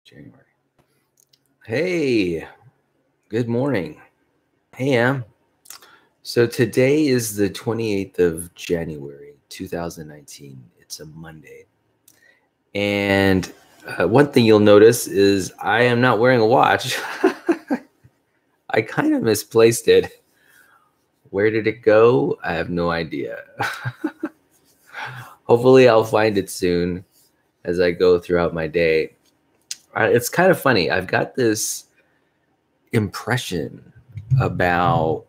January. Hey, good morning. Hey, Em. So today is the 28th of January, 2019. It's a Monday. And one thing you'll notice is I am not wearing a watch. I kind of misplaced it. Where did it go? I have no idea. Hopefully I'll find it soon as I go throughout my day. It's kind of funny. I've got this impression about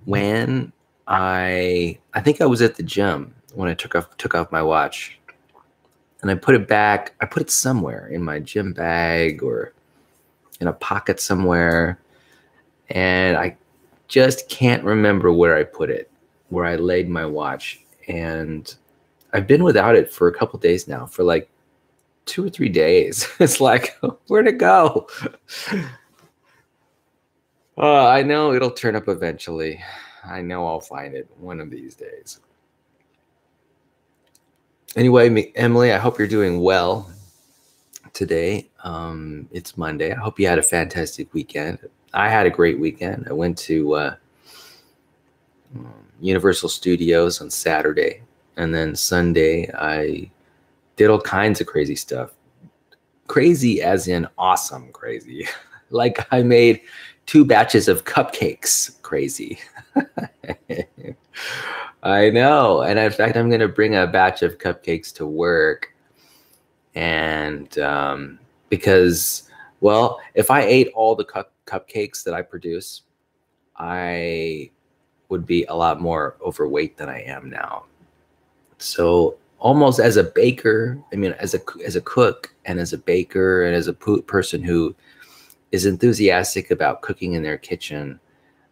when I think I was at the gym when I took off my watch, and I put it back. I put it somewhere in my gym bag or in a pocket somewhere, and I just can't remember where I put it, where I laid my watch. And I've been without it for a couple days now, for like 2 or 3 days. It's like, where'd it go? I know it'll turn up eventually. I know I'll find it one of these days. Anyway, Emily, I hope you're doing well today. It's Monday. I hope you had a fantastic weekend. I had a great weekend. I went to Universal Studios on Saturday, and then Sunday I did all kinds of crazy stuff. Crazy as in awesome crazy. Like I made 2 batches of cupcakes. Crazy. I know. And in fact, I'm going to bring a batch of cupcakes to work. And because, well, if I ate all the cupcakes that I produce, I would be a lot more overweight than I am now. So almost as a baker, I mean, as a cook and as a baker and as a person who is enthusiastic about cooking in their kitchen,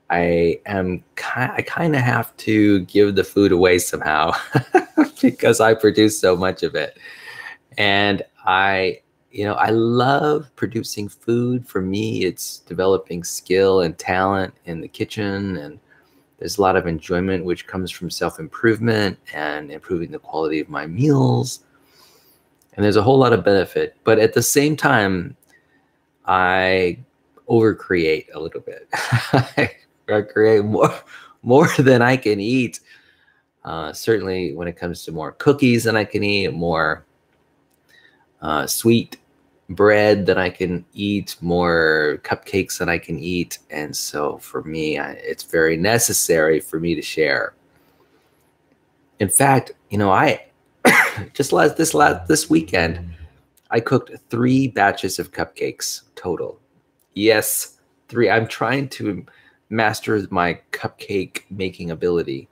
I kind of have to give the food away somehow because I produce so much of it. And I love producing food. For me, it's developing skill and talent in the kitchen, and there's a lot of enjoyment which comes from self-improvement and improving the quality of my meals. And there's a whole lot of benefit. But at the same time, I overcreate a little bit. I create more than I can eat. Certainly when it comes to more cookies than I can eat, more sweet bread than I can eat, more cupcakes than I can eat. And so for me, it's very necessary for me to share. In fact, I just this weekend, I cooked 3 batches of cupcakes total. Yes, 3. I'm trying to master my cupcake making ability.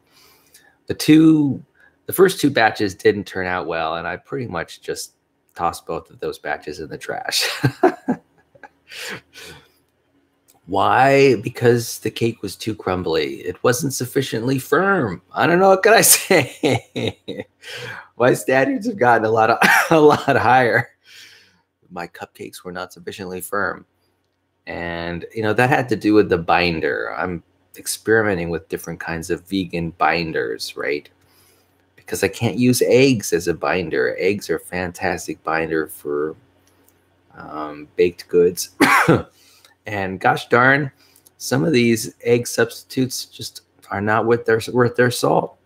The first 2 batches didn't turn out well, and I pretty much just tossed both of those batches in the trash. Why? Because the cake was too crumbly. It wasn't sufficiently firm. I don't know, what can I say? My standards have gotten a lot higher. My cupcakes were not sufficiently firm. And, that had to do with the binder. I'm experimenting with different kinds of vegan binders, right? Because I can't use eggs as a binder. Eggs are a fantastic binder for baked goods. And gosh darn, some of these egg substitutes just are not worth their salt.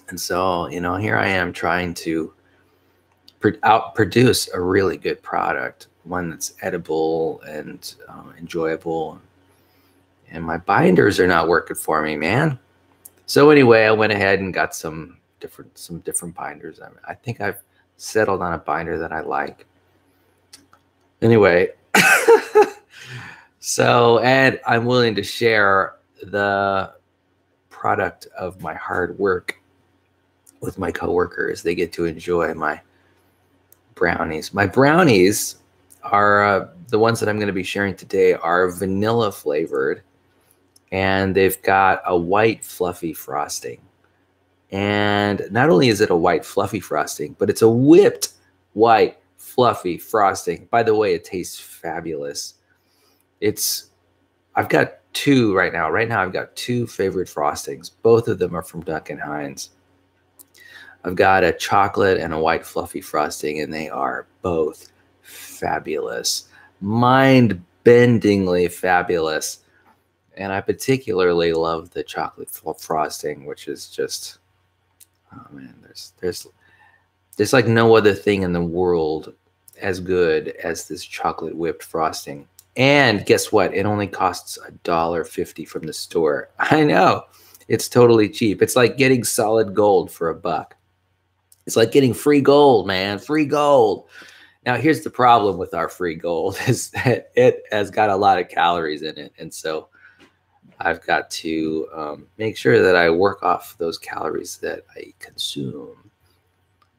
And so, here I am trying to outproduce a really good product, one that's edible and enjoyable. And my binders are not working for me, man. So anyway, I went ahead and got some different binders. I think I've settled on a binder that I like. Anyway, and I'm willing to share the product of my hard work with my coworkers. They get to enjoy my brownies. My brownies are the ones that I'm going to be sharing today are vanilla flavored, and they've got a white fluffy frosting. And not only is it a white fluffy frosting, but it's a whipped white fluffy frosting. By the way, it tastes fabulous. I've got 2 right now. Right now I've got 2 favorite frostings. Both of them are from Duncan Hines. I've got a chocolate and a white fluffy frosting, and they are both fabulous, mind-bendingly fabulous. And I particularly love the chocolate frosting, which is just, oh man, there's like no other thing in the world as good as this chocolate whipped frosting. And guess what? It only costs $1.50 from the store. I know, it's totally cheap. It's like getting solid gold for $1. It's like getting free gold, man, free gold. Now, here's the problem with our free gold is that it has got a lot of calories in it. And so I've got to make sure that I work off those calories that I consume.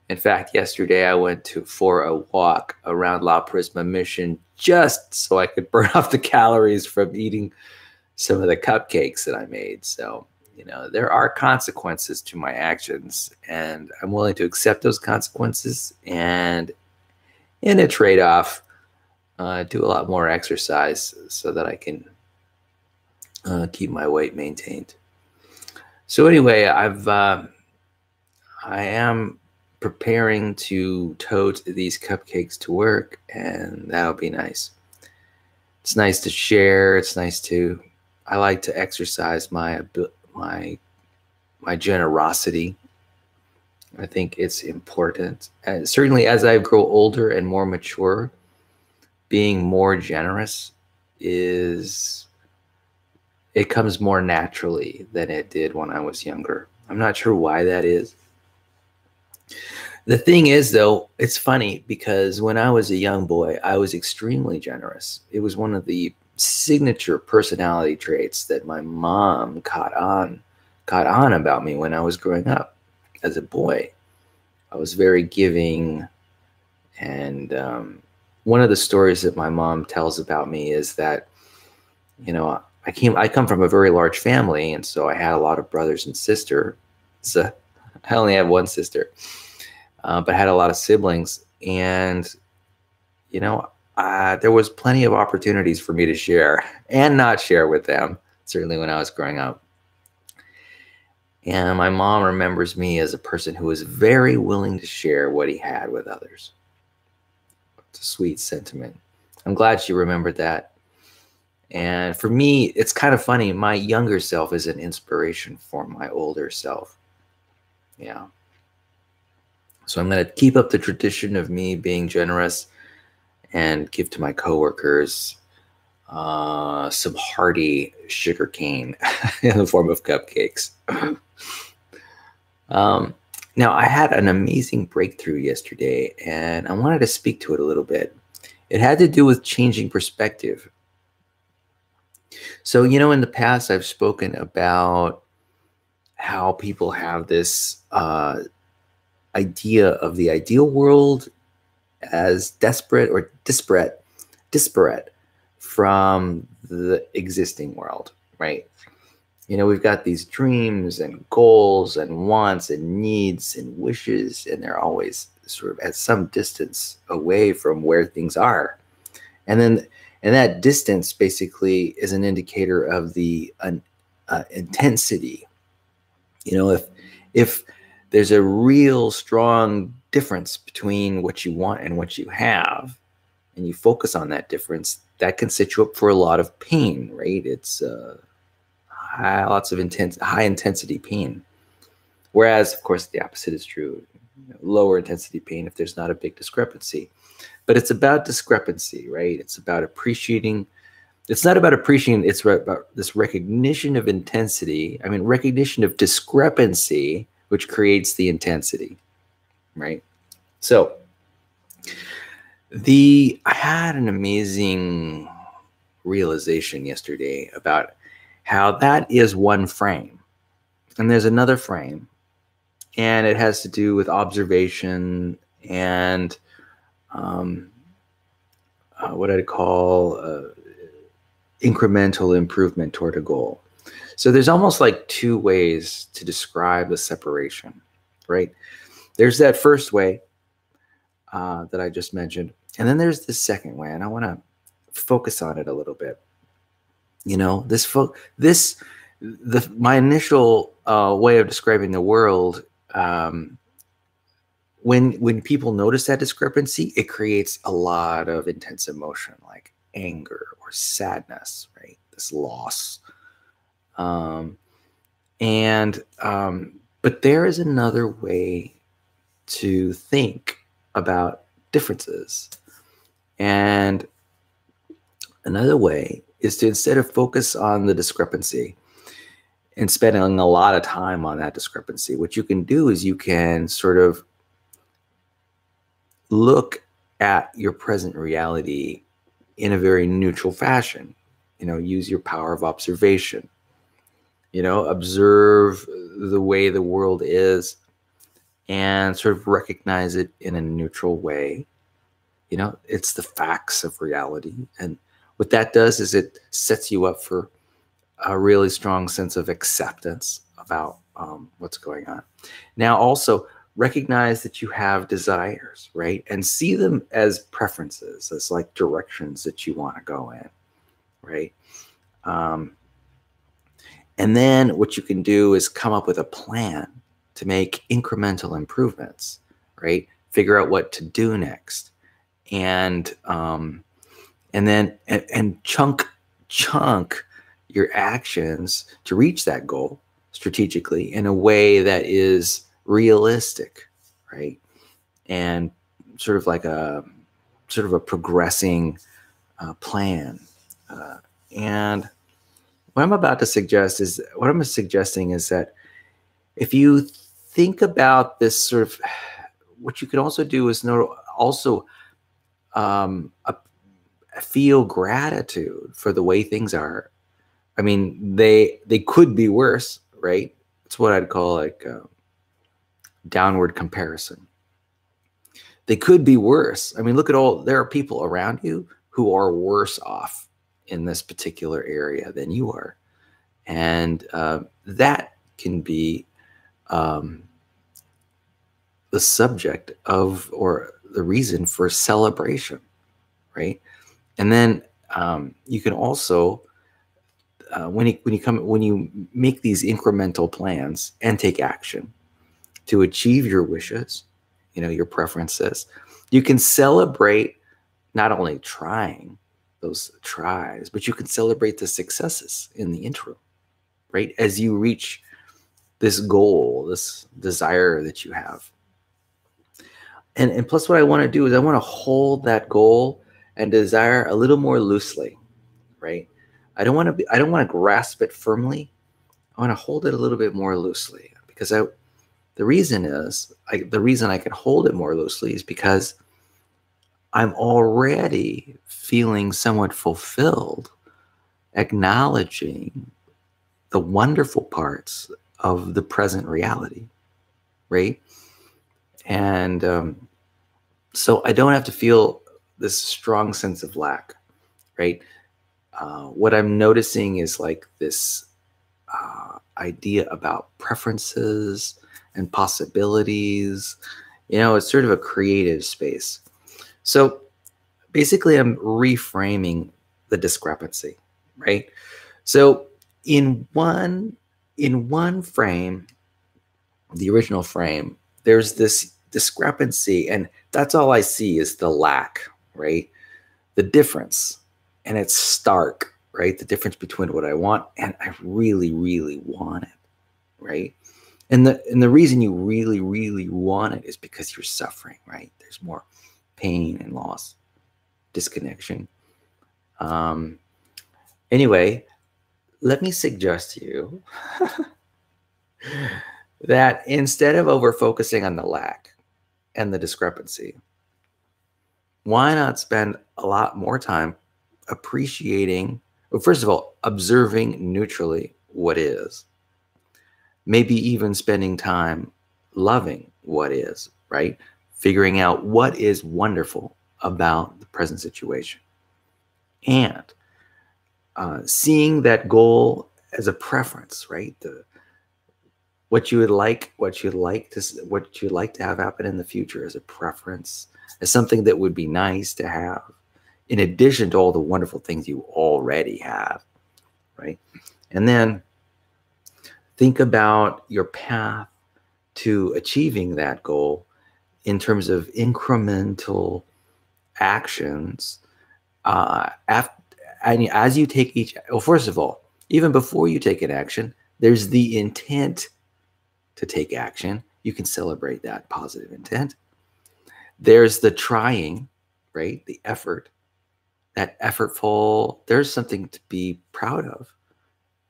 In fact, yesterday I went for a walk around La Prisma Mission just so I could burn off the calories from eating some of the cupcakes that I made. So, you know, there are consequences to my actions, and I'm willing to accept those consequences, and in a trade-off, do a lot more exercise so that I can keep my weight maintained. So anyway, I am preparing to tote these cupcakes to work, and that'll be nice. It's nice to share. It's nice to, I like to exercise my generosity. I think it's important. And certainly as I grow older and more mature, being more generous it comes more naturally than it did when I was younger. I'm not sure why that is. The thing is, though, it's funny because when I was a young boy, I was extremely generous. It was one of the signature personality traits that my mom caught on about me when I was growing up. As a boy, I was very giving, and one of the stories that my mom tells about me is that, you know, I come from a very large family, and so I had a lot of brothers and sisters. So I only have one sister, but had a lot of siblings, and you know, there was plenty of opportunities for me to share and not share with them. Certainly when I was growing up. And my mom remembers me as a person who was very willing to share what he had with others. It's a sweet sentiment. I'm glad she remembered that. And for me, it's kind of funny. My younger self is an inspiration for my older self. Yeah. So I'm going to keep up the tradition of me being generous and give to my coworkers some hearty sugar cane in the form of cupcakes. Now, I had an amazing breakthrough yesterday, and I wanted to speak to it a little bit. It had to do with changing perspective. So, you know, in the past, I've spoken about how people have this idea of the ideal world as desperate or disparate from the existing world, right? You know, we've got these dreams and goals and wants and needs and wishes, and they're always sort of at some distance away from where things are. And that distance basically is an indicator of the intensity. You know, if there's a real strong difference between what you want and what you have, and you focus on that difference, that can set you up for a lot of pain, right? It's lots of high intensity pain. Whereas, of course, the opposite is true. Lower intensity pain if there's not a big discrepancy. But it's about discrepancy, right? It's about appreciating. It's not about appreciating. It's about this recognition of intensity. I mean, recognition of discrepancy, which creates the intensity, right? So I had an amazing realization yesterday about how that is one frame, and there's another frame, and it has to do with observation and what I'd call incremental improvement toward a goal. So there's almost like two ways to describe the separation, right? There's that first way that I just mentioned, and then there's the second way, and I want to focus on it a little bit. You know, my initial way of describing the world when people notice that discrepancy, it creates a lot of intense emotion like anger or sadness, right? This loss. But there is another way to think about differences. And another way is to, instead of focus on the discrepancy and spending a lot of time on that discrepancy, what you can do is you can sort of look at your present reality in a very neutral fashion. Use your power of observation. Observe the way the world is and sort of recognize it in a neutral way. It's the facts of reality. And what that does is it sets you up for a really strong sense of acceptance about what's going on. Now, also recognize that you have desires, right? And see them as preferences, as like directions that you want to go in, right? And then what you can do is come up with a plan to make incremental improvements, right? Figure out what to do next. And then chunk your actions to reach that goal strategically in a way that is realistic, right? And sort of a progressing plan. And what I'm suggesting is that if you think about this sort of, what you can also do is feel gratitude for the way things are. I mean, they could be worse, right? It's what I'd call like downward comparison. They could be worse. I mean, there are people around you who are worse off in this particular area than you are. And that can be the subject of, or the reason for celebration, right? And then you can also, when you make these incremental plans and take action to achieve your wishes, your preferences, you can celebrate not only trying those tries, but you can celebrate the successes in the interim, right? As you reach this goal, this desire that you have. And plus, what I want to do is I want to hold that goal and desire a little more loosely, right? I don't want to grasp it firmly. I want to hold it a little bit more loosely, because the reason I can hold it more loosely is because I'm already feeling somewhat fulfilled, acknowledging the wonderful parts of the present reality, right? And so I don't have to feel this strong sense of lack, right? What I'm noticing is like this idea about preferences and possibilities. It's sort of a creative space. So basically, I'm reframing the discrepancy, right? So in one frame, the original frame, there's this discrepancy, and that's all I see is the lack, right? The difference, and it's stark, right? The difference between what I want and I really, really want it, right? And the reason you really, really want it is because you're suffering, right? There's more pain and loss, disconnection. Anyway, let me suggest to you that instead of over focusing on the lack and the discrepancy, why not spend a lot more time appreciating, well, first of all, observing neutrally what is, maybe even spending time loving what is, right? Figuring out what is wonderful about the present situation, and seeing that goal as a preference, right? What you'd like to have happen in the future as a preference, as something that would be nice to have, in addition to all the wonderful things you already have, right? And then think about your path to achieving that goal in terms of incremental actions, as you take each, well, first of all, even before you take an action, there's the intent to take action. You can celebrate that positive intent. There's the trying, right? The effort, that effortful, there's something to be proud of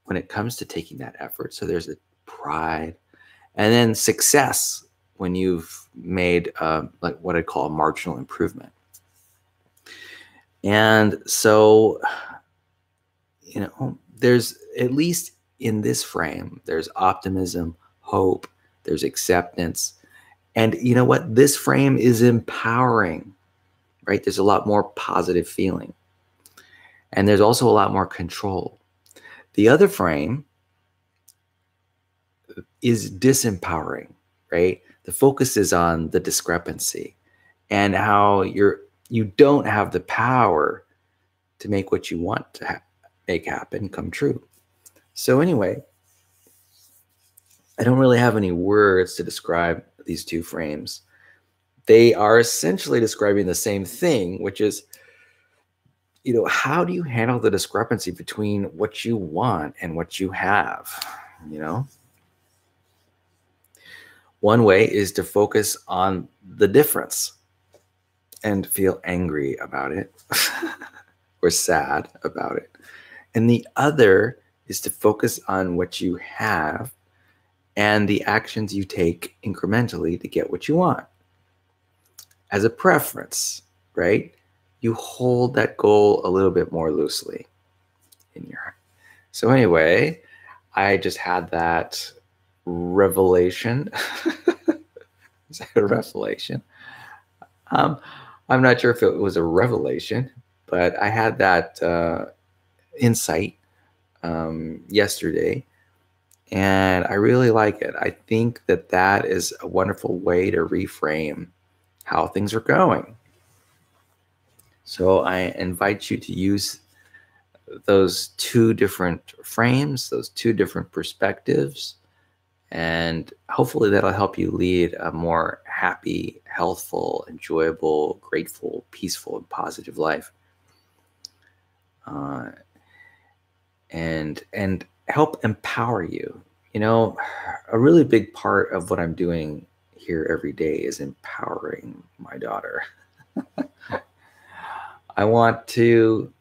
when it comes to taking that effort. So there's a pride. And then success, when you've made like what I call a marginal improvement. And so, you know, there's, at least in this frame, there's optimism, hope, there's acceptance. And you know what? This frame is empowering, right? There's a lot more positive feeling. And there's also a lot more control. The other frame is disempowering, right? The focus is on the discrepancy and how you don't have the power to make what you want to make happen come true. So anyway, I don't really have any words to describe these two frames. They are essentially describing the same thing, which is, you know, how do you handle the discrepancy between what you want and what you have, you know? One way is to focus on the difference and feel angry about it or sad about it. And the other is to focus on what you have and the actions you take incrementally to get what you want. As a preference, right? You hold that goal a little bit more loosely in your heart. So anyway, I just had that revelation. Is that a revelation? I'm not sure if it was a revelation, but I had that insight yesterday, and I really like it. I think that that is a wonderful way to reframe how things are going. So I invite you to use those two different frames, those two different perspectives, and hopefully that'll help you lead a more happy, healthful, enjoyable, grateful, peaceful, and positive life. And help empower you. You know, a really big part of what I'm doing here every day is empowering my daughter. I want to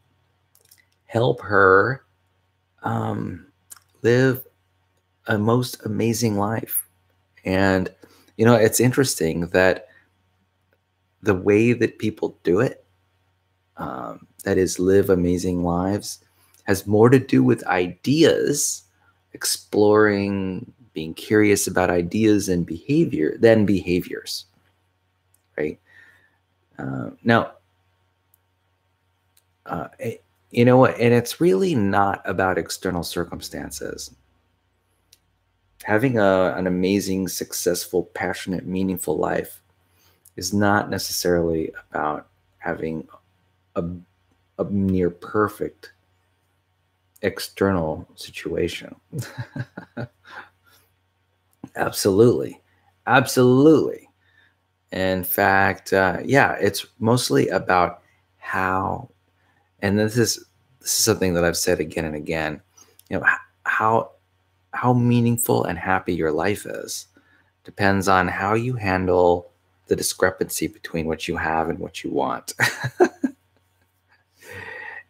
help her live a most amazing life. And, you know, it's interesting that the way that people do it, that is live amazing lives, has more to do with ideas, exploring, being curious about ideas and behavior than behaviors, right? Now, you know what? And it's really not about external circumstances. Having an amazing, successful, passionate, meaningful life is not necessarily about having a near perfect external situation. Absolutely. Absolutely. In fact, yeah, it's mostly about how, and this is something that I've said again and again, you know, how meaningful and happy your life is depends on how you handle the discrepancy between what you have and what you want.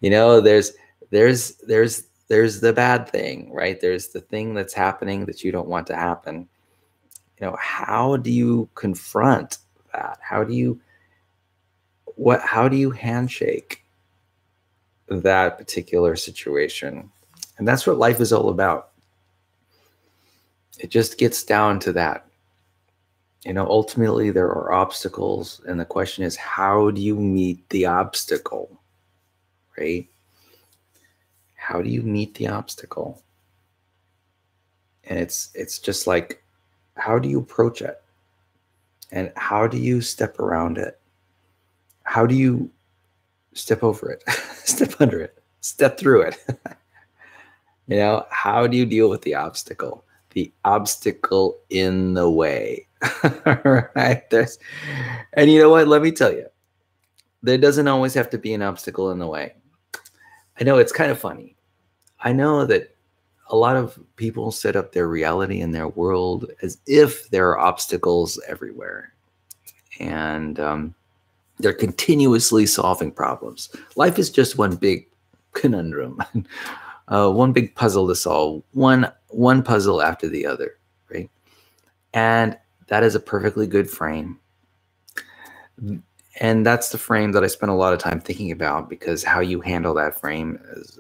You know, there's the bad thing, right? There's the thing that's happening that you don't want to happen. You know, how do you confront that? How do you handshake that particular situation? And that's what life is all about. It just gets down to that. You know, ultimately there are obstacles, and the question is, how do you meet the obstacle, right? How do you meet the obstacle? And it's just like, how do you approach it? And how do you step around it? How do you step over it, step under it, step through it? You know, how do you deal with the obstacle? The obstacle in the way. Right? And you know what? Let me tell you, there doesn't always have to be an obstacle in the way. I know it's kind of funny. I know that a lot of people set up their reality and their world as if there are obstacles everywhere. And they're continuously solving problems. Life is just one big conundrum, one big puzzle to solve, one puzzle after the other, right? And that is a perfectly good frame. And that's the frame that I spend a lot of time thinking about, because how you handle that frame is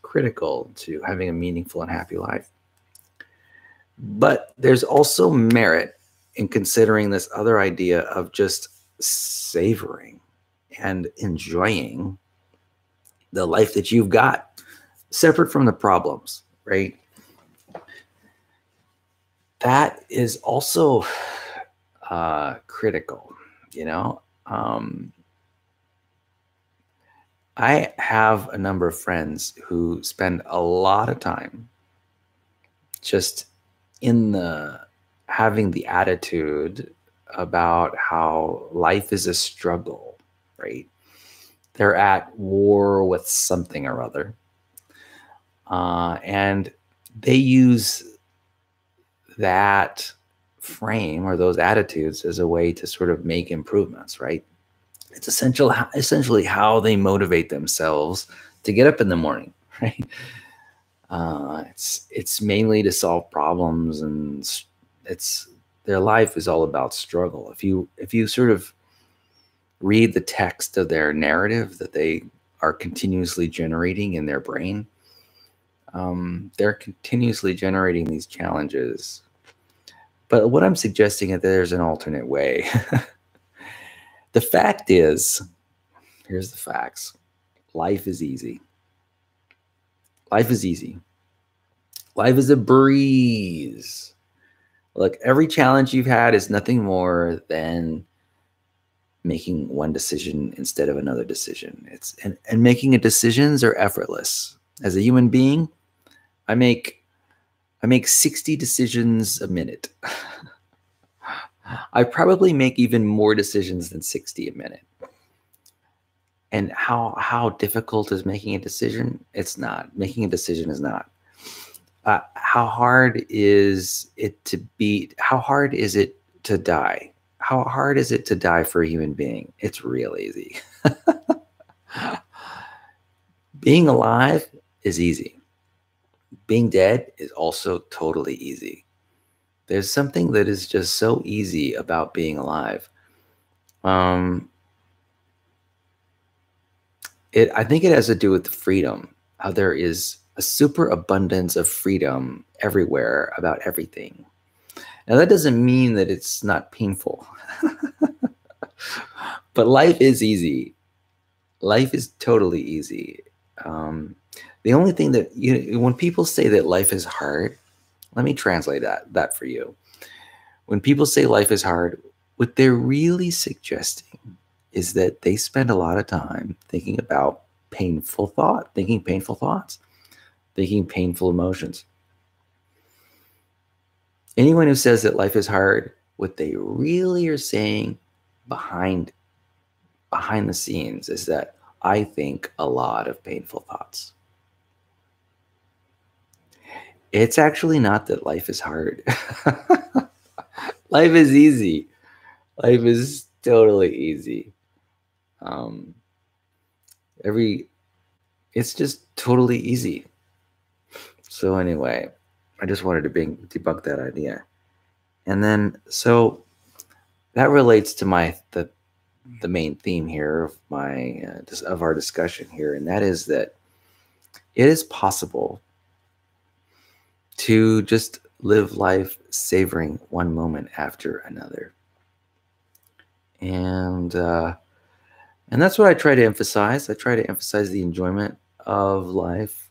critical to having a meaningful and happy life. But there's also merit in considering this other idea of just savoring and enjoying the life that you've got, separate from the problems, right? That is also critical, you know. I have a number of friends who spend a lot of time just in having the attitude about how life is a struggle, right? They're at war with something or other. And they use that frame or those attitudes as a way to sort of make improvements, right? It's essentially how they motivate themselves to get up in the morning, right? It's mainly to solve problems, and their life is all about struggle. If you sort of read the text of their narrative that they are continuously generating in their brain, they're continuously generating these challenges. But what I'm suggesting is that there's an alternate way. The fact is, here's the facts. Life is easy. Life is easy. Life is a breeze. Look, every challenge you've had is nothing more than making one decision instead of another decision. And making decisions are effortless. As a human being, I make 60 decisions a minute. I probably make even more decisions than 60 a minute. And how difficult is making a decision? It's not. Making a decision is not. How hard is it to be? How hard is it to die? How hard is it to die for a human being? It's real easy. Being alive is easy. Being dead is also totally easy. There's something that is just so easy about being alive. I think it has to do with the freedom, how there is a superabundance of freedom everywhere about everything. Now, that doesn't mean that it's not painful. But life is easy. Life is totally easy. The only thing that, when people say that life is hard, let me translate that for you. When people say life is hard, what they're really suggesting is that they spend a lot of time thinking about painful thoughts, thinking painful emotions. Anyone who says that life is hard, what they really are saying behind the scenes is that I think a lot of painful thoughts. It's actually not that life is hard. Life is easy. Life is totally easy. It's just totally easy. So anyway, I just wanted to debunk that idea. And then, so that relates to the main theme here of of our discussion here, and that is that it is possible to just live life savoring one moment after another. And that's what I try to emphasize. I try to emphasize the enjoyment of life,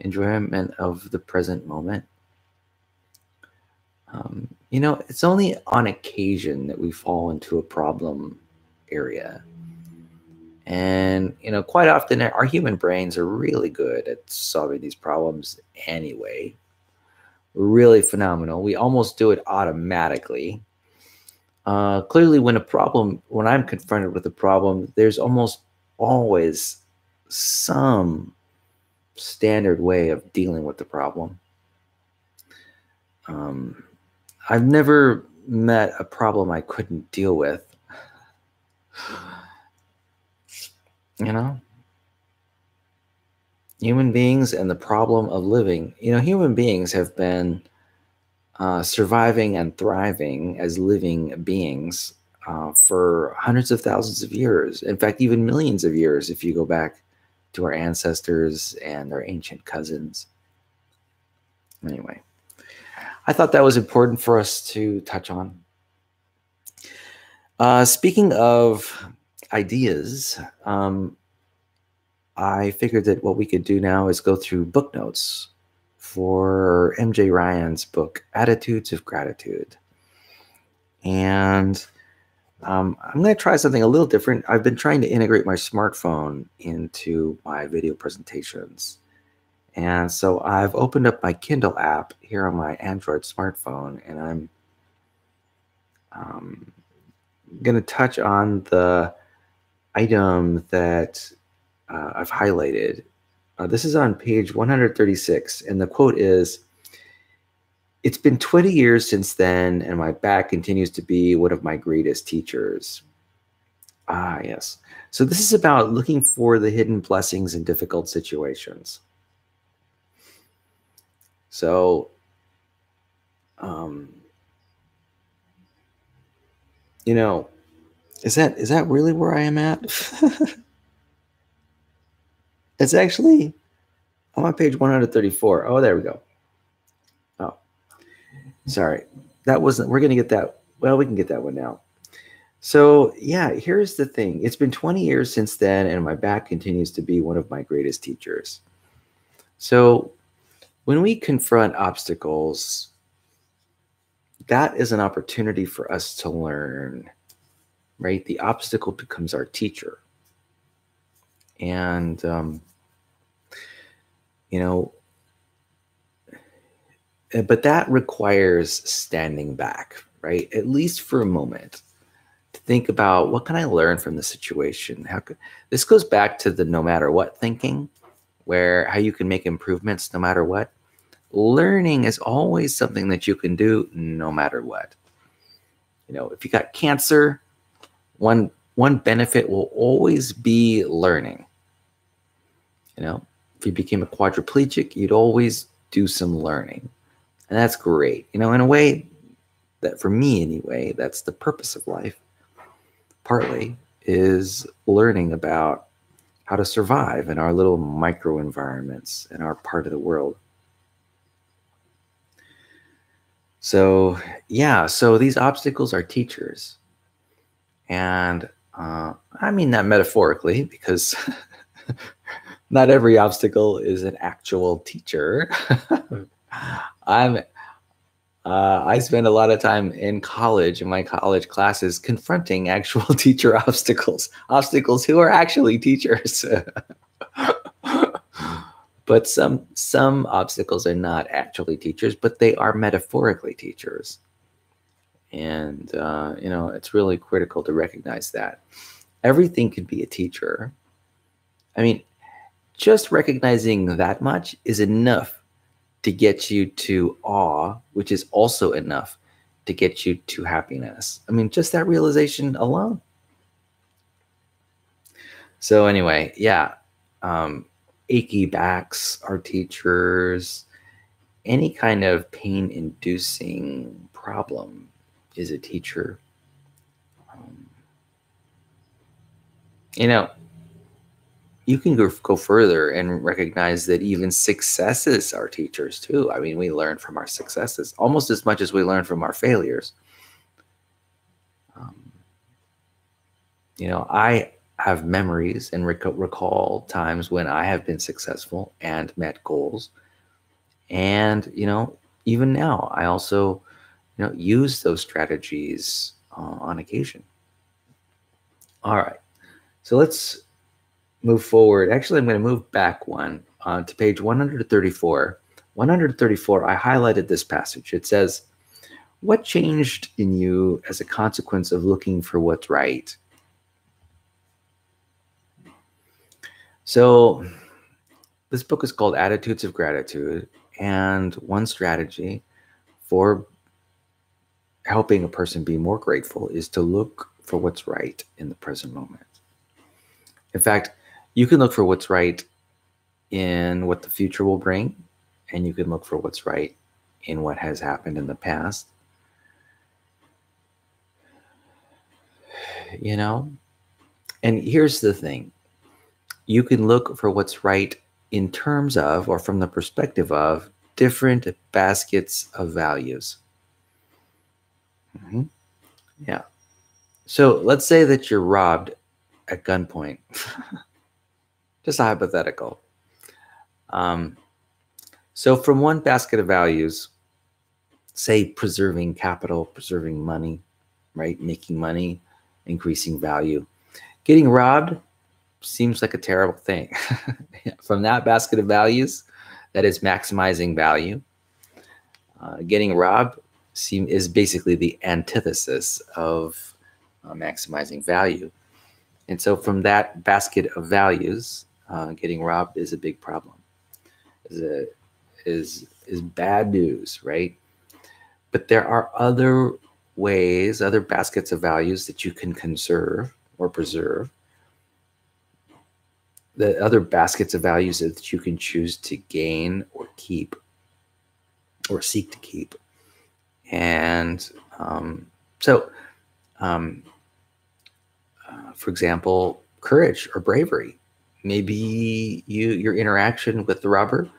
enjoyment of the present moment. It's only on occasion that we fall into a problem area. And, quite often our human brains are really good at solving these problems anyway. really phenomenal. We almost do it automatically. Clearly, when I'm confronted with a problem, there's almost always some standard way of dealing with the problem. I've never met a problem I couldn't deal with. You know, human beings and the problem of living. Human beings have been surviving and thriving as living beings for hundreds of thousands of years. In fact, even millions of years if you go back to our ancestors and our ancient cousins. Anyway, I thought that was important for us to touch on. Speaking of ideas, I figured that what we could do now is go through book notes for MJ Ryan's book, Attitudes of Gratitude. And I'm going to try something a little different. I've been trying to integrate my smartphone into my video presentations. And so I've opened up my Kindle app here on my Android smartphone, and I'm going to touch on the item that I've highlighted. This is on page 136, and the quote is, "It's been 20 years since then, and my back continues to be one of my greatest teachers." Ah, yes. So this is about looking for the hidden blessings in difficult situations. So, is that really where I am at? It's actually, I'm on page 134. Oh, there we go. Oh, sorry. That wasn't, we're going to get that. Well, we can get that one now. So yeah, here's the thing. It's been 20 years since then, and my back continues to be one of my greatest teachers. So when we confront obstacles, that is an opportunity for us to learn, right? The obstacle becomes our teacher. And, but that requires standing back, right? At least for a moment, to think about, what can I learn from the situation? This goes back to the no matter what thinking, where how you can make improvements no matter what. Learning is always something that you can do no matter what. If you got cancer, one benefit will always be learning. If you became a quadriplegic, you'd always do some learning. And that's great. In a way that, for me anyway, that's the purpose of life. Partly is learning about how to survive in our little microenvironments in our part of the world. So yeah, so these obstacles are teachers. And I mean that metaphorically, because not every obstacle is an actual teacher. I spend a lot of time in college, in my college classes, confronting actual teacher obstacles who are actually teachers. But some obstacles are not actually teachers, but they are metaphorically teachers. And, it's really critical to recognize that. Everything can be a teacher. I mean, just recognizing that much is enough to get you to awe, which is also enough to get you to happiness. I mean, just that realization alone. So anyway, yeah, achy backs are teachers. Any kind of pain-inducing problem is a teacher. You can go further and recognize that even successes are teachers too. I mean, we learn from our successes almost as much as we learn from our failures. I have memories and recall times when I have been successful and met goals. And, even now, I also, use those strategies on occasion. All right. So let's move forward. Actually, I'm going to move back one to page 134. 134, I highlighted this passage. It says, "What changed in you as a consequence of looking for what's right?" So this book is called Attitudes of Gratitude, and one strategy for helping a person be more grateful is to look for what's right in the present moment. In fact, you can look for what's right in what the future will bring, and you can look for what's right in what has happened in the past. You know, and here's the thing. You can look for what's right in terms of, or from the perspective of, different baskets of values. Yeah. So let's say that you're robbed at gunpoint. Just a hypothetical. So from one basket of values, say preserving capital, preserving money, right? Making money, increasing value. Getting robbed seems like a terrible thing. From that basket of values, that is maximizing value. Getting robbed is basically the antithesis of maximizing value. And so from that basket of values, getting robbed is a big problem. Is bad news, right? But there are other ways, other baskets of values that you can conserve or preserve. The other baskets of values that you can choose to gain or keep or seek to keep. And for example, courage or bravery. Maybe your interaction with the robber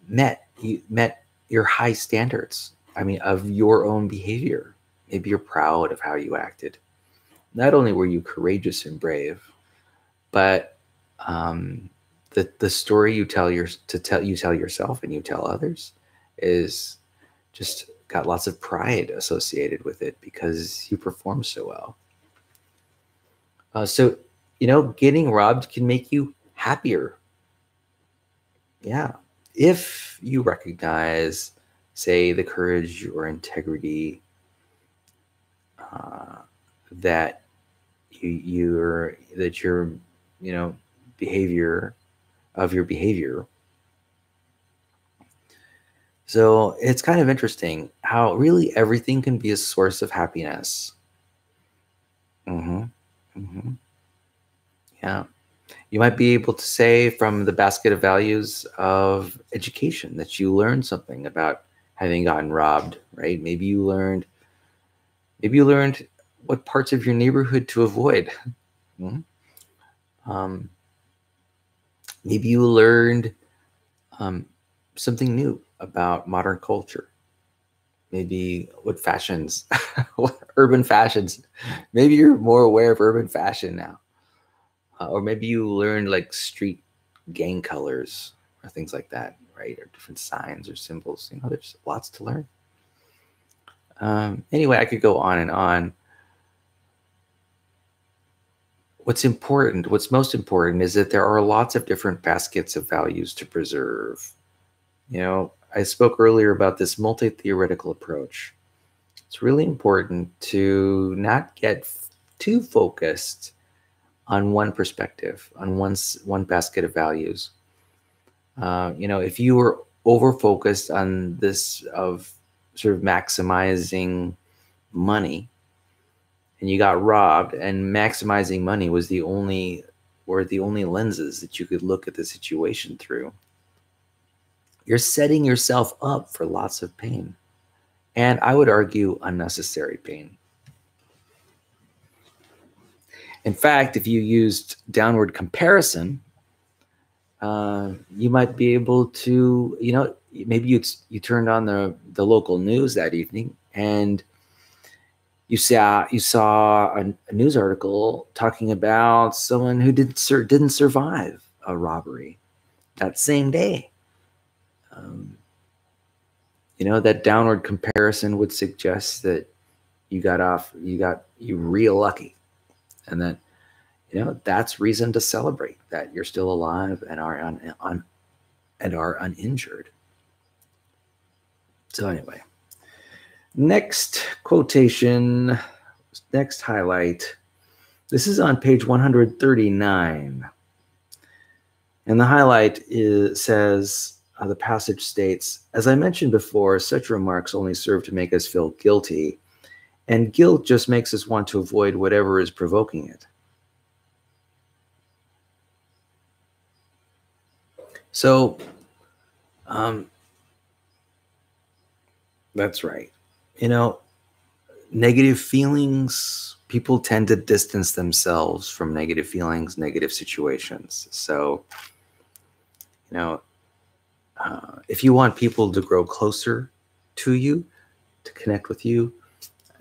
met your high standards. I mean, of your own behavior. Maybe you're proud of how you acted. Not only were you courageous and brave, but the story you tell yourself and you tell others is just got lots of pride associated with it because you perform so well. So, getting robbed can make you happier. Yeah. If you recognize, say, the courage or integrity that your behavior. So it's kind of interesting how really everything can be a source of happiness. Yeah. You might be able to say from the basket of values of education that you learned something about having gotten robbed, right? Maybe you learned what parts of your neighborhood to avoid. Maybe you learned something new about modern culture. Maybe what fashions, urban fashions. Maybe you're more aware of urban fashion now. Or maybe you learned like street gang colors or things like that, right? Or different signs or symbols. There's lots to learn. Anyway, I could go on and on. What's most important is that there are lots of different baskets of values to preserve. I spoke earlier about this multi-theoretical approach. It's really important to not get too focused on one perspective, on one basket of values. If you were over-focused on this of sort of maximizing money, and you got robbed, and maximizing money was the only lenses that you could look at the situation through, you're setting yourself up for lots of pain. And I would argue unnecessary pain. In fact, if you used downward comparison, you might be able to, maybe you turned on the local news that evening and you saw a news article talking about someone who didn't survive a robbery that same day. That downward comparison would suggest that you real lucky, and that that's reason to celebrate that you're still alive and are and are uninjured. So anyway, next quotation, next highlight. This is on page 139. And the highlight says, the passage states, as I mentioned before, such remarks only serve to make us feel guilty, and guilt just makes us want to avoid whatever is provoking it. So, that's right. You know, negative feelings, people tend to distance themselves from negative feelings, negative situations. So, you know, if you want people to grow closer to you, to connect with you,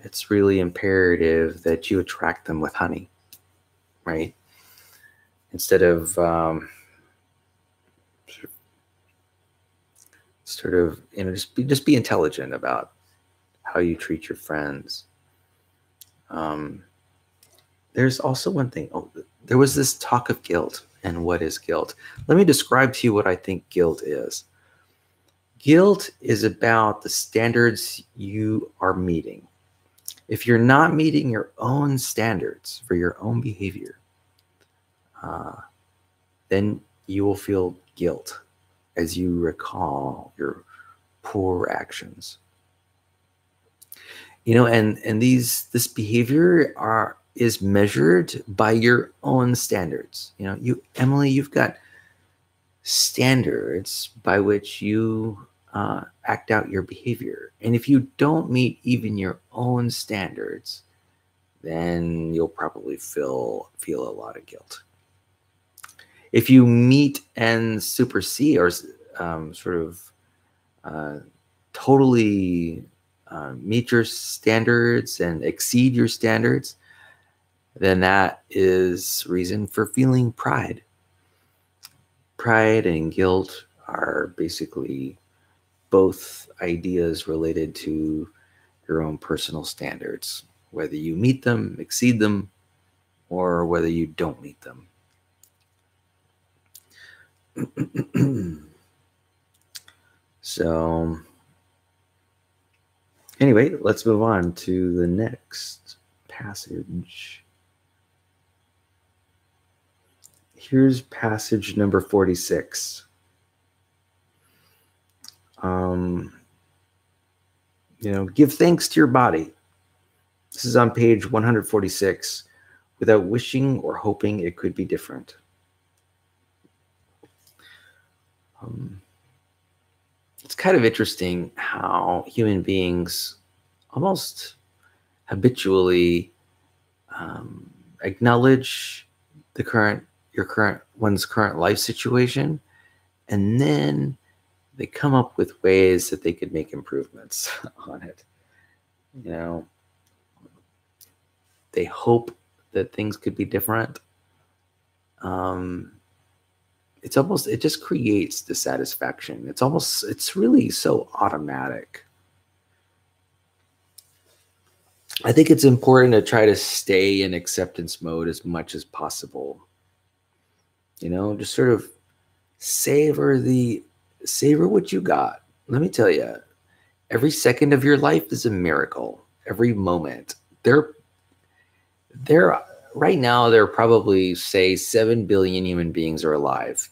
it's really imperative that you attract them with honey, right? Instead of just be intelligent about how you treat your friends. There's also one thing. Oh, there was this talk of guilt. And what is guilt? Let me describe to you what I think guilt is. Guilt is about the standards you are meeting. If you're not meeting your own standards for your own behavior, then you will feel guilt as you recall your poor actions. You know, and this behavior is measured by your own standards. You know, Emily, you've got standards by which you act out your behavior. And if you don't meet even your own standards, then you'll probably feel a lot of guilt. If you meet and supersede or totally meet your standards and exceed your standards, then that is reason for feeling pride. Pride and guilt are basically both ideas related to your own personal standards, whether you meet them, exceed them, or whether you don't meet them. So anyway, let's move on to the next passage. Here's passage number 46. You know, give thanks to your body. This is on page 146, without wishing or hoping it could be different. It's kind of interesting how human beings almost habitually acknowledge one's current life situation, and then they come up with ways that they could make improvements on it. You know, they hope that things could be different. It just creates dissatisfaction. It's really so automatic. I think it's important to try to stay in acceptance mode as much as possible. You know, just sort of savor what you got. Let me tell you, every second of your life is a miracle. Every moment. Right now, there are probably, say, 7 billion human beings are alive.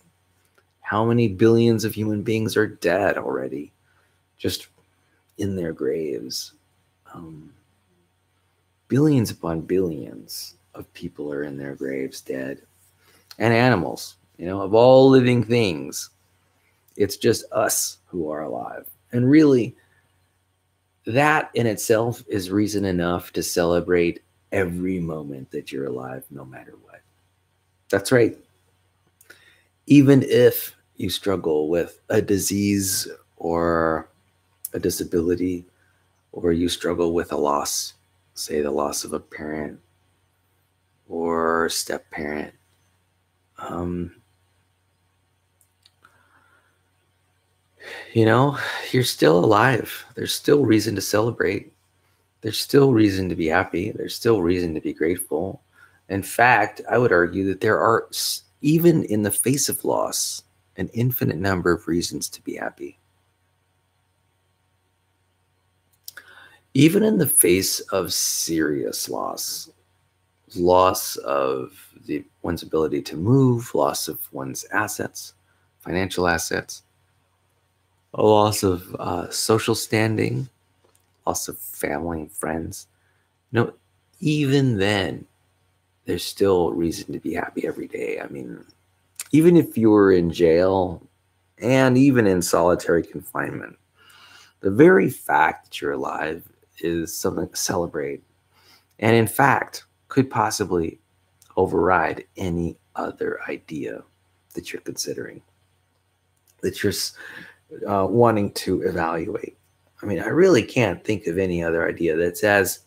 How many billions of human beings are dead already? Just in their graves. Billions upon billions of people are in their graves dead. And animals, you know, of all living things. It's just us who are alive. And really, that in itself is reason enough to celebrate every moment that you're alive, no matter what. That's right. Even if you struggle with a disease or a disability, or you struggle with a loss, say the loss of a parent or step parent, you know, you're still alive. There's still reason to celebrate. There's still reason to be happy. There's still reason to be grateful. In fact, I would argue that there are, even in the face of loss, an infinite number of reasons to be happy. Even in the face of serious loss of one's ability to move, loss of one's assets, financial assets, a loss of social standing, loss of family and friends. No, even then, there's still reason to be happy every day. I mean, even if you were in jail and even in solitary confinement, the very fact that you're alive is something to celebrate. And in fact, could possibly override any other idea that you're considering, that you're wanting to evaluate. I mean, I really can't think of any other idea that's as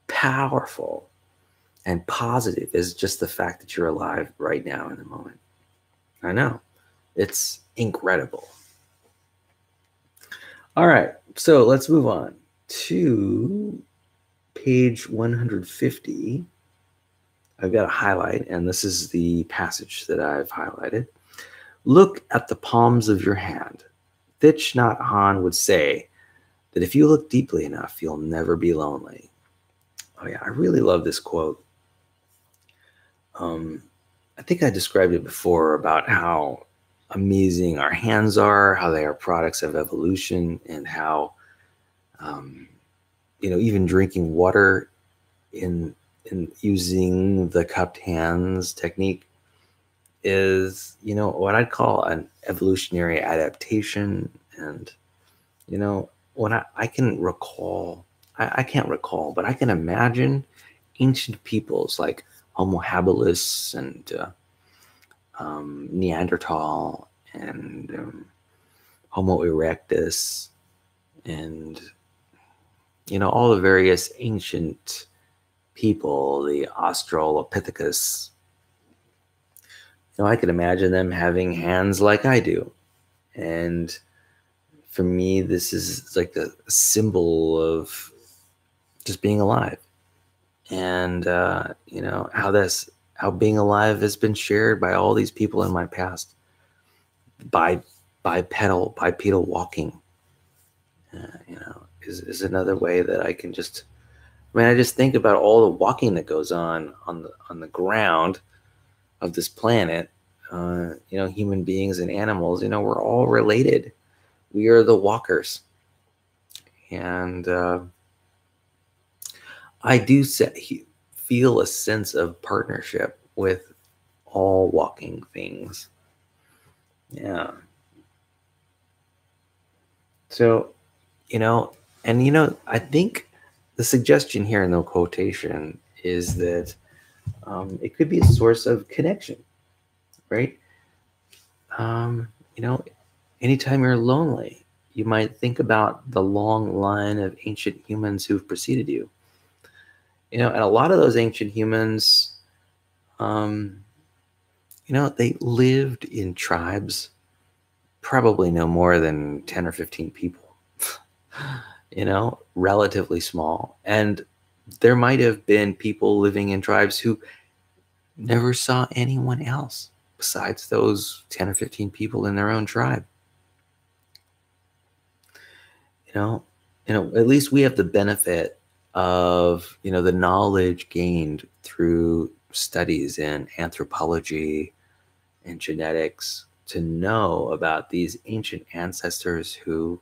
powerful and positive as just the fact that you're alive right now in the moment. I know. It's incredible. All right, so let's move on to page 150. I've got a highlight, and this is the passage that I've highlighted. Look at the palms of your hand. Thich Nhat Hanh would say that if you look deeply enough, you'll never be lonely. Oh yeah, I really love this quote. I think I described it before about how amazing our hands are, how they are products of evolution, and how, even drinking water in using the cupped hands technique is, what I'd call an evolutionary adaptation. And, when I can recall, I can't recall, but I can imagine ancient peoples like Homo habilis and Neanderthal and Homo erectus and, all the various ancient people, the Australopithecus. I could imagine them having hands like I do. And for me, this is like a symbol of just being alive. And, how being alive has been shared by all these people in my past. Bipedal walking, is another way that I can just, I just think about all the walking that goes on the ground of this planet. Human beings and animals, we're all related. We are the walkers. And I do feel a sense of partnership with all walking things. Yeah. So, I think the suggestion here in the quotation is that it could be a source of connection, right? Anytime you're lonely, you might think about the long line of ancient humans who've preceded you. And a lot of those ancient humans, they lived in tribes, probably no more than 10 or 15 people, relatively small. And there might have been people living in tribes who never saw anyone else besides those 10 or 15 people in their own tribe. At least we have the benefit of, the knowledge gained through studies in anthropology and genetics to know about these ancient ancestors who,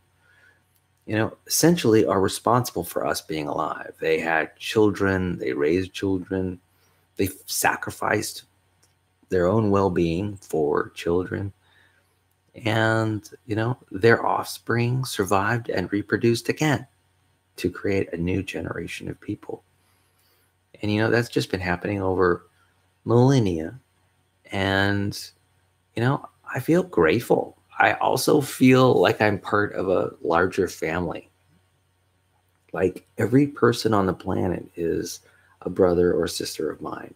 essentially are responsible for us being alive. They had children, they raised children, they sacrificed their own well-being for children. And, their offspring survived and reproduced again to create a new generation of people. And, that's just been happening over millennia. And, I feel grateful. I also feel like I'm part of a larger family. Like every person on the planet is a brother or sister of mine.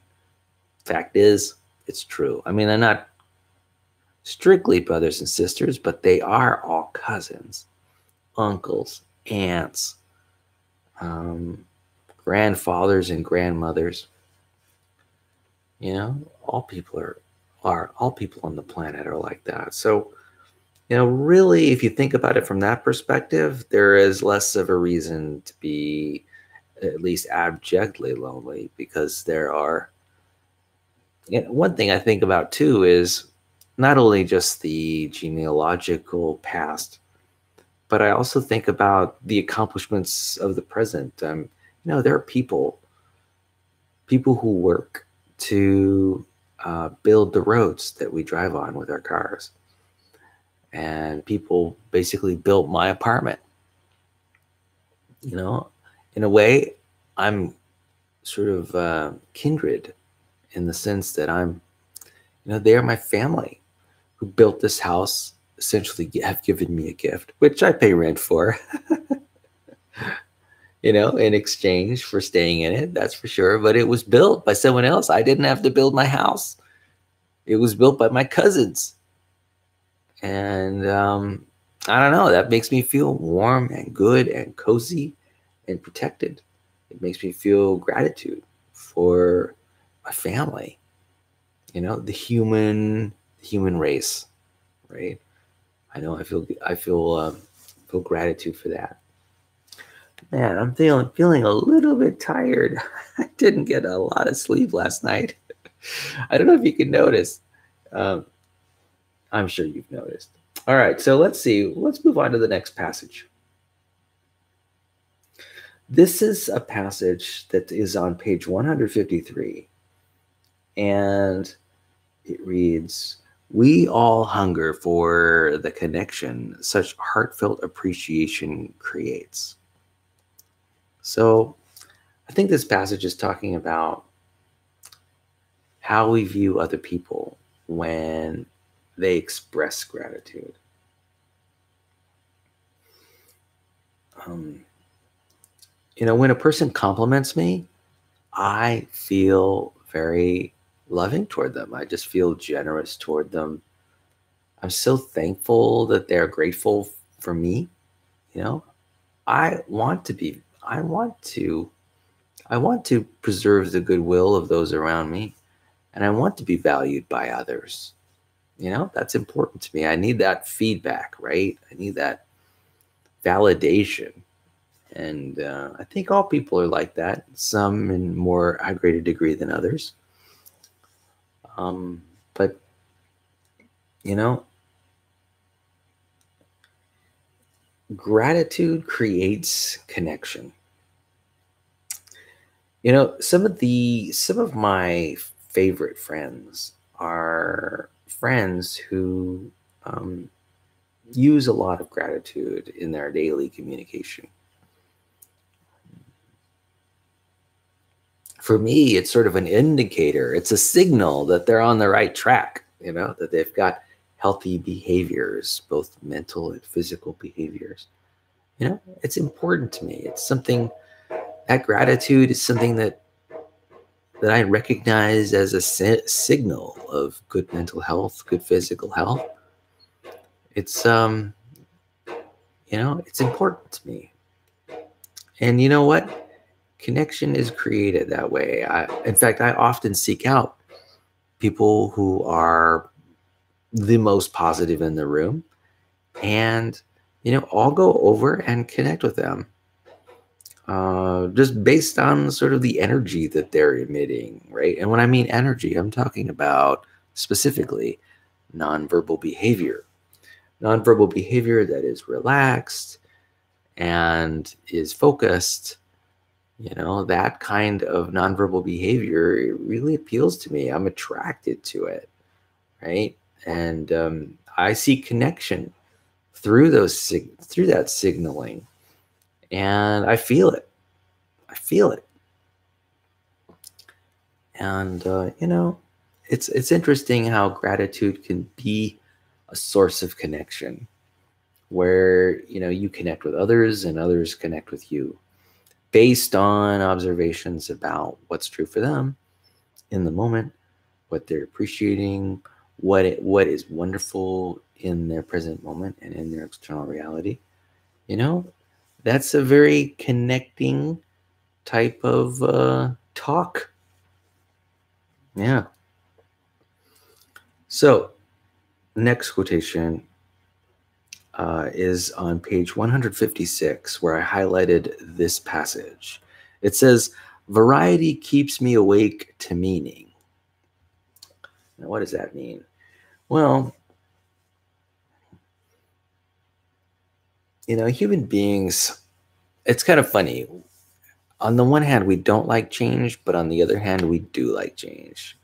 Fact is, it's true. They're not strictly brothers and sisters, but they are all cousins, uncles, aunts, grandfathers and grandmothers. All people are are all people on the planet are like that. So, really, if you think about it from that perspective, there is less of a reason to be at least abjectly lonely, because there are, one thing I think about too is not only just the genealogical past, but I also think about the accomplishments of the present. There are people who work to build the roads that we drive on with our cars, and people basically built my apartment. In a way, I'm sort of kindred in the sense that they are my family who built this house, essentially have given me a gift, which I pay rent for, in exchange for staying in it, that's for sure. But it was built by someone else. I didn't have to build my house. It was built by my cousins. And I don't know, that makes me feel warm and good and cozy and protected. It makes me feel gratitude for my family, the human race, right? I feel gratitude for that. Man, I'm feeling a little bit tired. I didn't get a lot of sleep last night. I don't know if you can notice. Um, I'm sure you've noticed. All right, so let's see. Let's move on to the next passage. This is a passage that is on page 153, and it reads, "We all hunger for the connection such heartfelt appreciation creates." So I think this passage is talking about how we view other people when they express gratitude. When a person compliments me, I feel very loving toward them. I just feel generous toward them. I'm so thankful that they're grateful for me. I want to preserve the goodwill of those around me, and I want to be valued by others. That's important to me. I need that feedback, right? I need that validation. And I think all people are like that, some in more a greater degree than others. But, gratitude creates connection. Some of my favorite friends are friends who use a lot of gratitude in their daily communication. For me, it's sort of an indicator. It's a signal that they're on the right track, that they've got healthy behaviors, both mental and physical behaviors. It's important to me. It's something, that gratitude is something that I recognize as a signal of good mental health, good physical health. It's it's important to me. And you know what? Connection is created that way. In fact, I often seek out people who are the most positive in the room, and I'll go over and connect with them, just based on sort of the energy that they're emitting, right? And when I mean energy, I'm talking about specifically nonverbal behavior. Nonverbal behavior that is relaxed and is focused. That kind of nonverbal behavior, it really appeals to me. I'm attracted to it, right? And I see connection through through that signaling, and I feel it. And it's interesting how gratitude can be a source of connection, where you connect with others and others connect with you, based on observations about what's true for them in the moment, what they're appreciating, what is wonderful in their present moment and in their external reality. That's a very connecting type of talk. Yeah. So, next quotation is on page 156, where I highlighted this passage. It says, "Variety keeps me awake to meaning." Now, what does that mean? Well, human beings, it's kind of funny. On the one hand, we don't like change, but on the other hand, we do like change.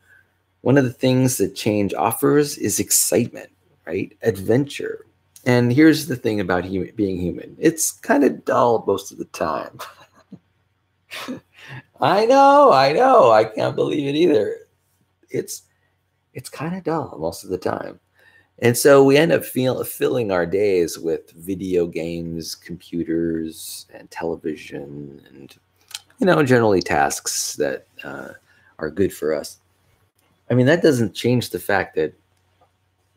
One of the things that change offers is excitement, right? Adventure. And here's the thing about being human. It's kind of dull most of the time. I know. I can't believe it either. It's kind of dull most of the time. And so we end up filling our days with video games, computers, and television, and generally tasks that are good for us. I mean, that doesn't change the fact that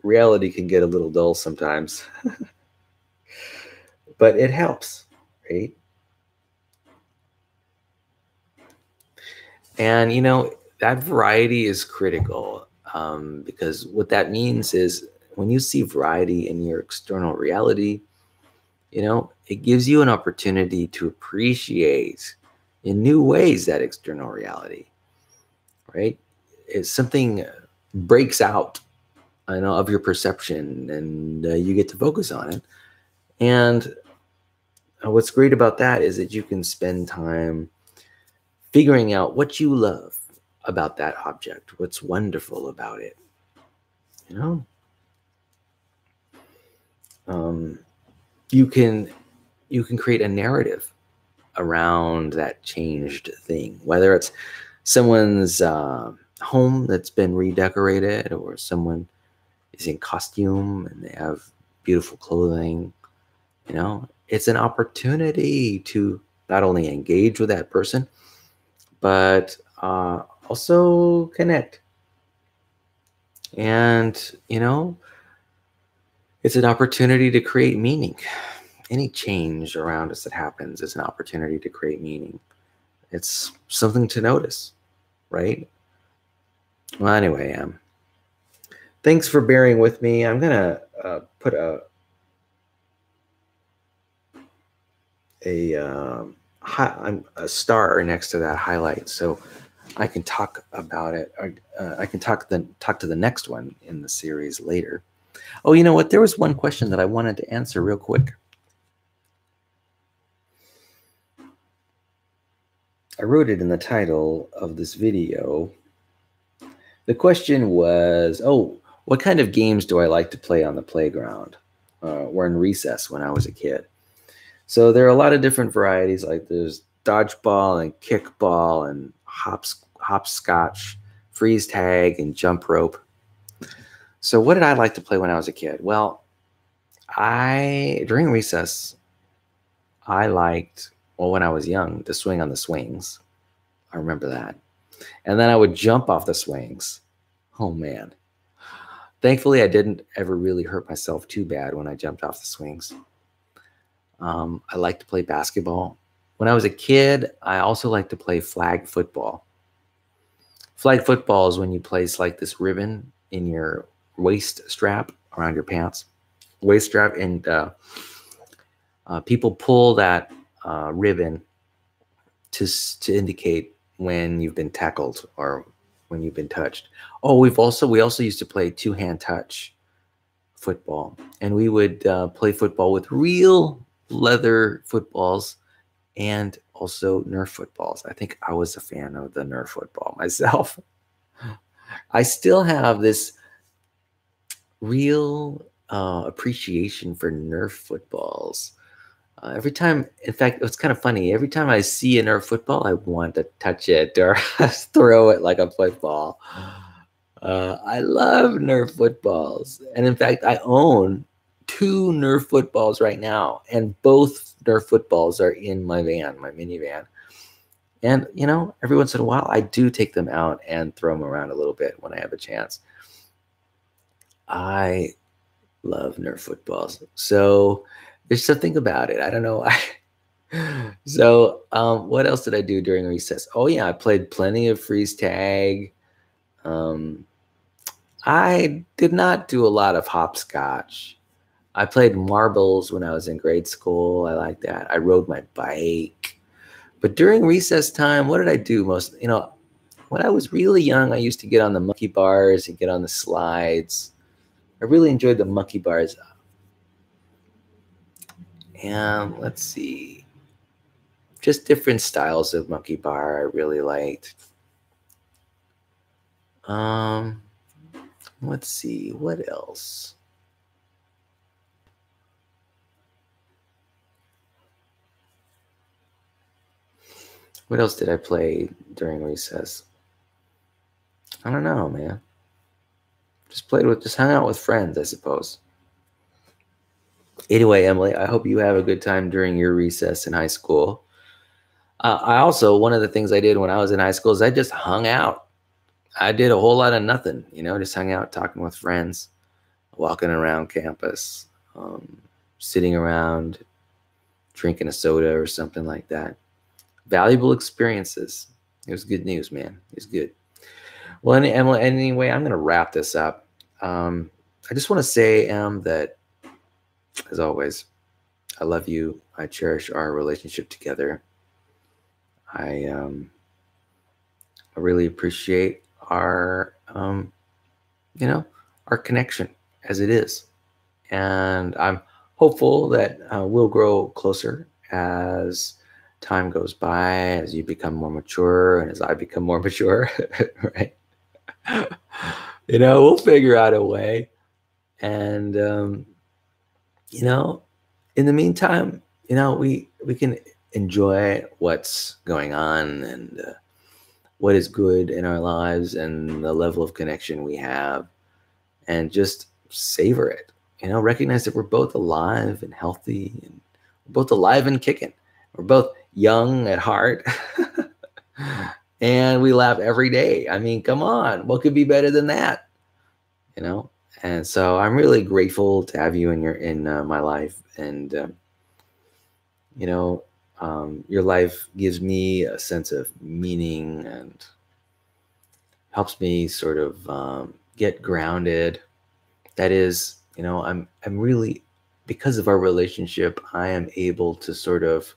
reality can get a little dull sometimes, but it helps, right? And that variety is critical, because what that means is when you see variety in your external reality, it gives you an opportunity to appreciate in new ways that external reality, right? If something breaks out, of your perception, and you get to focus on it. And what's great about that is that you can spend time figuring out what you love about that object, what's wonderful about it. You can create a narrative around that changed thing, whether it's someone's home that's been redecorated, or someone is in costume and they have beautiful clothing. It's an opportunity to not only engage with that person, but also connect. And it's an opportunity to create meaning. Any change around us that happens is an opportunity to create meaning. It's something to notice, right? Well, anyway, thanks for bearing with me. I'm gonna put a star next to that highlight, so I can talk about it. I can talk to the next one in the series later. Oh, you know what? There was one question that I wanted to answer real quick. I wrote it in the title of this video. The question was, what kind of games do I like to play on the playground or in recess when I was a kid? So there are a lot of different varieties, like there's dodgeball and kickball and hopscotch, freeze tag, and jump rope. So what did I like to play when I was a kid? Well, during recess, I liked, when I was young, to swing on the swings. I remember that. And then I would jump off the swings. Oh, man. Thankfully, I didn't ever really hurt myself too bad when I jumped off the swings. I liked to play basketball. When I was a kid, I also liked to play flag football. Flag football is when you place like this ribbon in your waist strap around your pants, waist strap, and people pull that ribbon to indicate when you've been tackled or when you've been touched. Oh, we also used to play two-hand touch football, and we would play football with real leather footballs and also Nerf footballs. I think I was a fan of the Nerf football myself. I still have this real appreciation for Nerf footballs. Every time, in fact, it's kind of funny. Every time I see a Nerf football, I want to touch it or throw it like a football. I love Nerf footballs. And in fact, I own 2 Nerf footballs right now. And both Nerf footballs are in my van, my minivan. And, every once in a while, I do take them out and throw them around a little bit when I have a chance. I love Nerf footballs. So there's something about it. I don't know. So what else did I do during recess? Oh, yeah, I played plenty of freeze tag. I did not do a lot of hopscotch. I played marbles when I was in grade school. I like that. I rode my bike. But during recess time, what did I do most? When I was really young, I used to get on the monkey bars and get on the slides. I really enjoyed the monkey bars. And let's see, just different styles of monkey bar I really liked. Let's see, what else? What else did I play during recess? I don't know, man. Just hung out with friends, I suppose. Anyway, Emily, I hope you have a good time during your recess in high school. One of the things I did when I was in high school is I just hung out. I did a whole lot of nothing, just hung out, talking with friends, walking around campus, sitting around, drinking a soda or something like that. Valuable experiences. It was good news, man. It was good. Well, Emily, anyway, I'm going to wrap this up. I just want to say, that, as always, I love you. I cherish our relationship together. I really appreciate our, our connection as it is. And I'm hopeful that we'll grow closer as time goes by, as you become more mature and as I become more mature, right? We'll figure out a way. And, in the meantime, we can enjoy what's going on and what is good in our lives and the level of connection we have, and just savor it. Recognize that we're both alive and healthy, and we're both alive and kicking. We're both young at heart, and we laugh every day. I mean, come on, what could be better than that? And so I'm really grateful to have you in my life, and your life gives me a sense of meaning and helps me sort of get grounded. That is, I'm really, because of our relationship, I am able to sort of,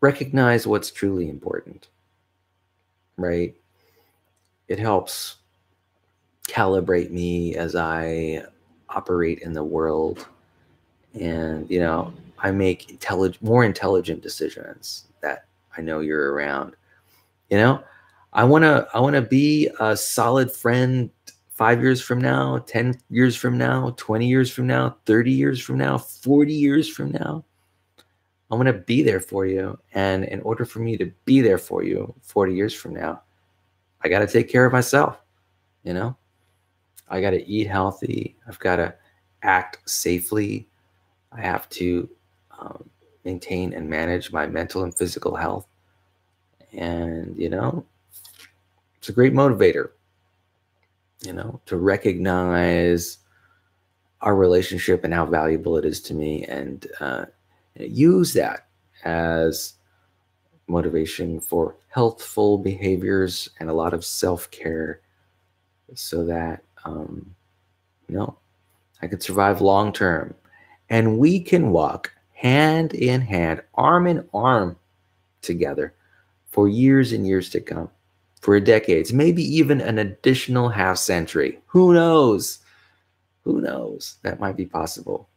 recognize what's truly important, right? It helps calibrate me as I operate in the world, and I make more intelligent decisions that I know you're around. I want to be a solid friend 5 years from now, 10 years from now, 20 years from now, 30 years from now, 40 years from now. I want to be there for you. And in order for me to be there for you 40 years from now, I got to take care of myself. I got to eat healthy. I've got to act safely. I have to maintain and manage my mental and physical health. And, it's a great motivator, to recognize our relationship and how valuable it is to me, and use that as motivation for healthful behaviors and a lot of self-care, so that, I could survive long term, and we can walk hand in hand, arm in arm together for years and years to come, for decades, maybe even an additional half century. Who knows? Who knows? That might be possible.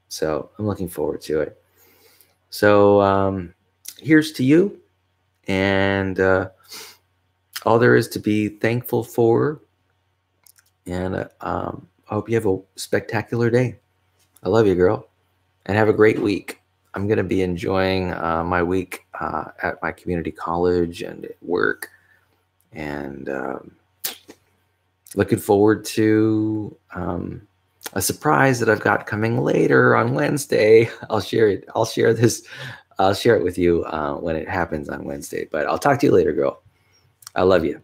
So I'm looking forward to it. So here's to you, and all there is to be thankful for. And I hope you have a spectacular day. I love you, girl, and have a great week. I'm going to be enjoying my week at my community college and at work, and looking forward to a surprise that I've got coming later on Wednesday. I'll share it. I'll share it with you when it happens on Wednesday. But I'll talk to you later, girl. I love you.